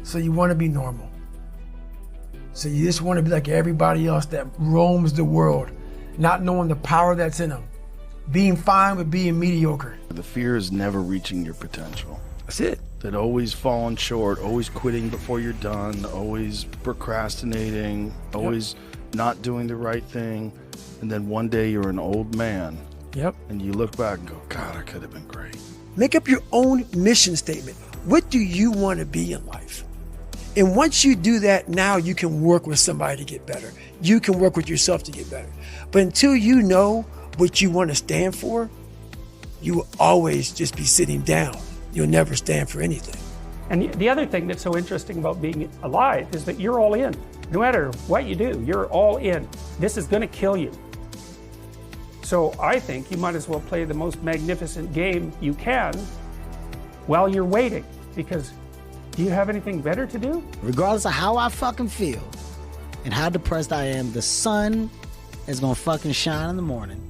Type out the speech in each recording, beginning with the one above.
So you want to be normal. So you just want to be like everybody else that roams the world, not knowing the power that's in them. Being fine with being mediocre. The fear is never reaching your potential. That's it. That always falling short, always quitting before you're done, always procrastinating, always not doing the right thing. And then one day you're an old man. Yep. And you look back and go, God, I could have been great. Make up your own mission statement. What do you want to be in life? And once you do that, now you can work with somebody to get better. You can work with yourself to get better. But until you know what you want to stand for, you will always just be sitting down. You'll never stand for anything. And the other thing that's so interesting about being alive is that you're all in. No matter what you do, you're all in. This is going to kill you. So I think you might as well play the most magnificent game you can while you're waiting, because do you have anything better to do? Regardless of how I fucking feel and how depressed I am, the sun is gonna fucking shine in the morning.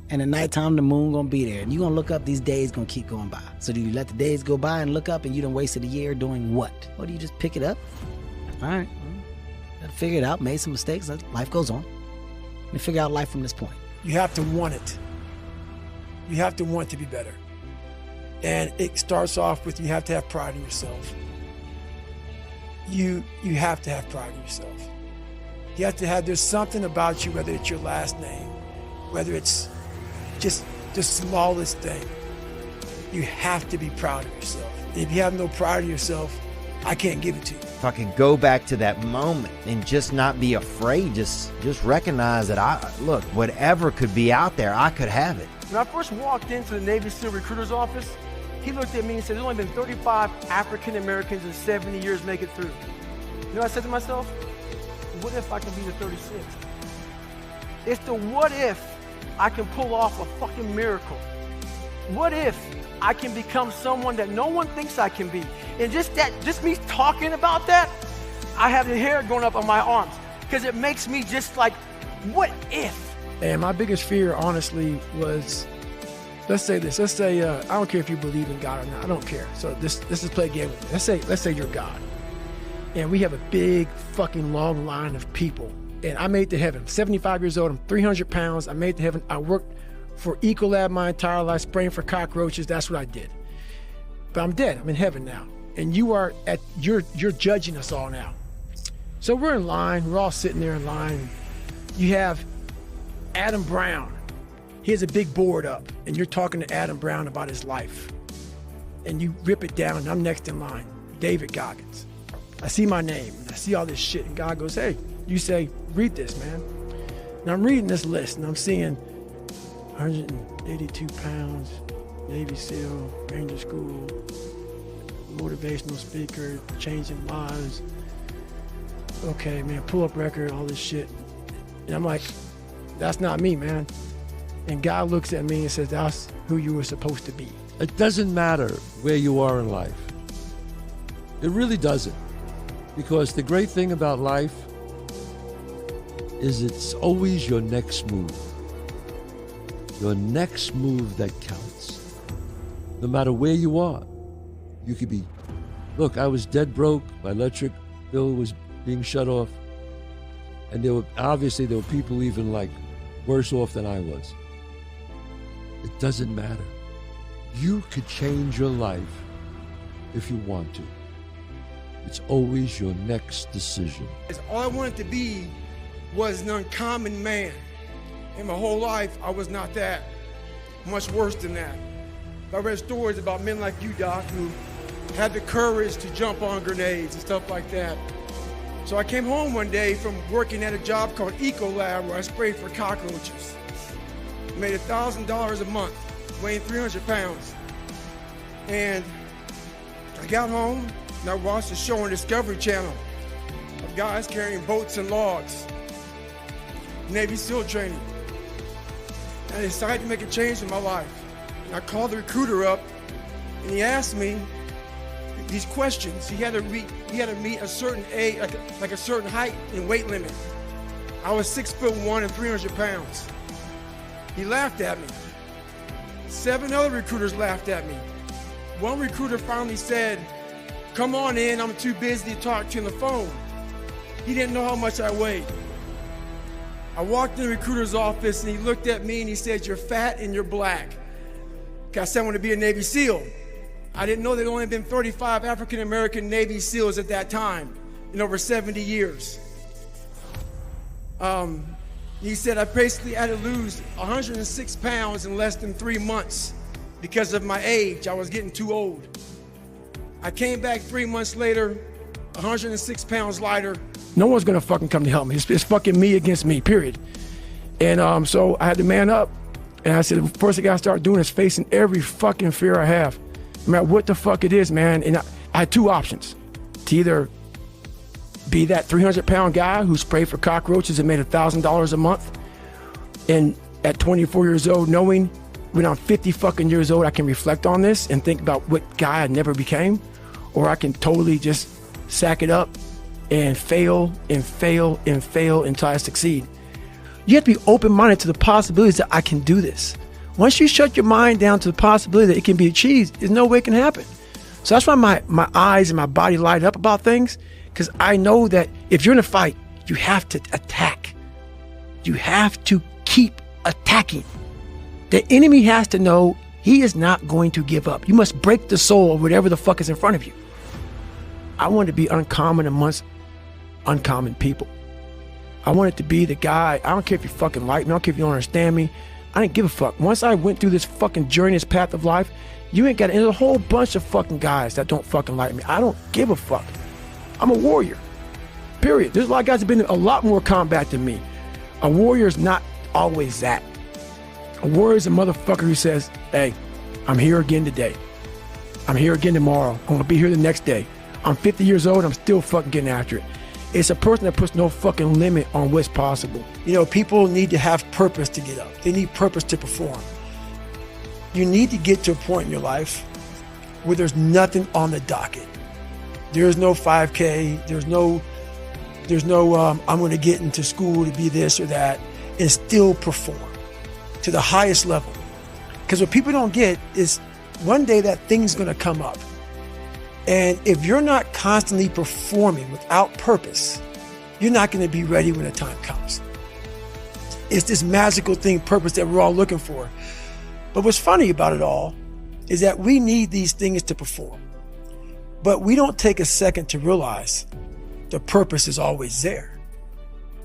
And at nighttime, the moon gonna be there. And you gonna look up, these days gonna keep going by. So do you let the days go by and look up and you done wasted a year doing what? Or do you just pick it up? All right, gotta figure it out, made some mistakes, life goes on. Let me figure out life from this point. You have to want it. You have to want to be better. And it starts off with, you have to have pride in yourself. You have to have pride in yourself. You have to have, there's something about you, whether it's your last name, whether it's just the smallest thing. You have to be proud of yourself. And if you have no pride in yourself, I can't give it to you. If I can go back to that moment and just not be afraid, just recognize that look, whatever could be out there, I could have it. When I first walked into the Navy SEAL recruiter's office, he looked at me and said, there's only been 35 African Americans in 70 years make it through. You know what I said to myself? What if I can be the 36th? It's the what if I can pull off a fucking miracle. What if I can become someone that no one thinks I can be? And just me talking about that, I have the hair going up on my arms because it makes me just like, what if? And my biggest fear, honestly, was, let's say this. Let's say, I don't care if you believe in God or not. I don't care. So this is play a game with me. Let's say you're God. And we have a big fucking long line of people. And I made it to heaven. I'm 75 years old. I'm 300 pounds. I made it to heaven. I worked for Ecolab my entire life, spraying for cockroaches. That's what I did. But I'm dead. I'm in heaven now. And you're judging us all now. So we're in line. We're all sitting there in line. You have Adam Brown. He has a big board up, and you're talking to Adam Brown about his life. And you rip it down, and I'm next in line, David Goggins. I see my name, and I see all this shit, and God goes, hey, you say, read this, man. And I'm reading this list, and I'm seeing 182 pounds, Navy SEAL, Ranger School, motivational speaker, changing lives. Okay, man, pull-up record, all this shit. And I'm like, that's not me, man. And God looks at me and says, that's who you were supposed to be. It doesn't matter where you are in life. It really doesn't. Because the great thing about life is it's always your next move. Your next move that counts. No matter where you are. You could be, look, I was dead broke. My electric bill was being shut off. And there were people even like worse off than I was. It doesn't matter. You could change your life if you want to. It's always your next decision. All I wanted to be was an uncommon man. In my whole life, I was not that. Much worse than that. I read stories about men like you, Doc, who had the courage to jump on grenades and stuff like that. So I came home one day from working at a job called Ecolab where I sprayed for cockroaches. Made $1,000 a month, weighing 300 pounds. And I got home and I watched a show on Discovery Channel of guys carrying boats and logs, Navy SEAL training. And I decided to make a change in my life. And I called the recruiter up and he asked me these questions. He had to meet a certain age, like a certain height and weight limit. I was 6'1" and 300 pounds. He laughed at me. 7 other recruiters laughed at me. One recruiter finally said, come on in, I'm too busy to talk to you on the phone. He didn't know how much I weighed. I walked in the recruiter's office and he looked at me and he said, you're fat and you're black. I said I want to be a Navy SEAL. I didn't know there'd only been 35 African-American Navy SEALs at that time in over 70 years. He said I basically had to lose 106 pounds in less than 3 months because of my age. I was getting too old. I came back 3 months later, 106 pounds lighter. No one's gonna fucking come to help me. It's fucking me against me, period. And so I had to man up. And I said, the first thing I gotta start doing is facing every fucking fear I have. No matter what the fuck it is, man. And I had two options. To either be that 300-pound guy who sprayed for cockroaches and made $1,000 a month. And at 24 years old, knowing when I'm 50 fucking years old, I can reflect on this and think about what guy I never became. Or I can totally just sack it up and fail and fail and fail until I succeed. You have to be open-minded to the possibilities that I can do this. Once you shut your mind down to the possibility that it can be achieved, there's no way it can happen. So that's why my eyes and my body light up about things, because I know that if you're in a fight, you have to attack. You have to keep attacking. The enemy has to know he is not going to give up. You must break the soul of whatever the fuck is in front of you. I want to be uncommon amongst uncommon people. I wanted to be the guy. I don't care if you fucking like me. I don't care if you don't understand me. I didn't give a fuck. Once I went through this fucking journey, this path of life, you ain't got there's a whole bunch of fucking guys that don't fucking like me. I don't give a fuck. I'm a warrior. Period. There's a lot of guys that have been in a lot more combat than me. A warrior is not always that. A warrior is a motherfucker who says, hey, I'm here again today. I'm here again tomorrow. I'm gonna be here the next day. I'm 50 years old. I'm still fucking getting after it. It's a person that puts no fucking limit on what's possible. You know, people need to have purpose to get up. They need purpose to perform. You need to get to a point in your life where there's nothing on the docket. There's no 5K. There's no I'm going to get into school to be this or that, and still perform to the highest level. Because what people don't get is one day that thing's going to come up. And if you're not constantly performing without purpose, you're not going to be ready when the time comes. It's this magical thing, purpose, that we're all looking for. But what's funny about it all is that we need these things to perform. But we don't take a second to realize the purpose is always there.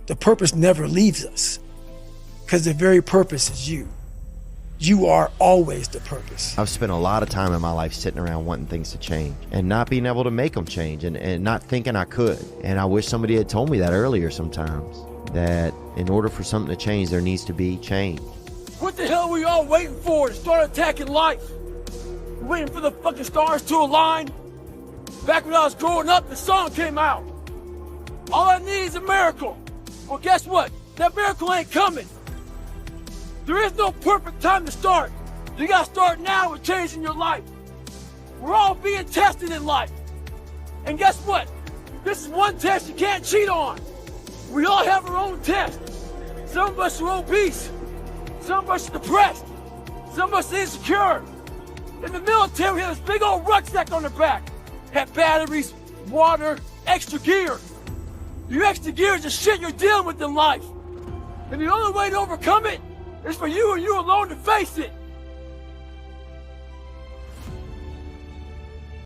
The purpose never leaves us, because the very purpose is you. You are always the purpose. I've spent a lot of time in my life sitting around wanting things to change and not being able to make them change and not thinking I could. And I wish somebody had told me that earlier sometimes, that in order for something to change, there needs to be change. What the hell were you all waiting for to start attacking life? Waiting for the fucking stars to align? Back when I was growing up, the song came out. All I need is a miracle. Well, guess what? That miracle ain't coming. There is no perfect time to start. You gotta start now with changing your life. We're all being tested in life. And guess what? This is one test you can't cheat on. We all have our own test. Some of us are obese. Some of us are depressed. Some of us are insecure. In the military, we have this big old rucksack on the back. Have batteries, water, extra gear. Your extra gear is the shit you're dealing with in life. And the only way to overcome it is for you and you alone to face it.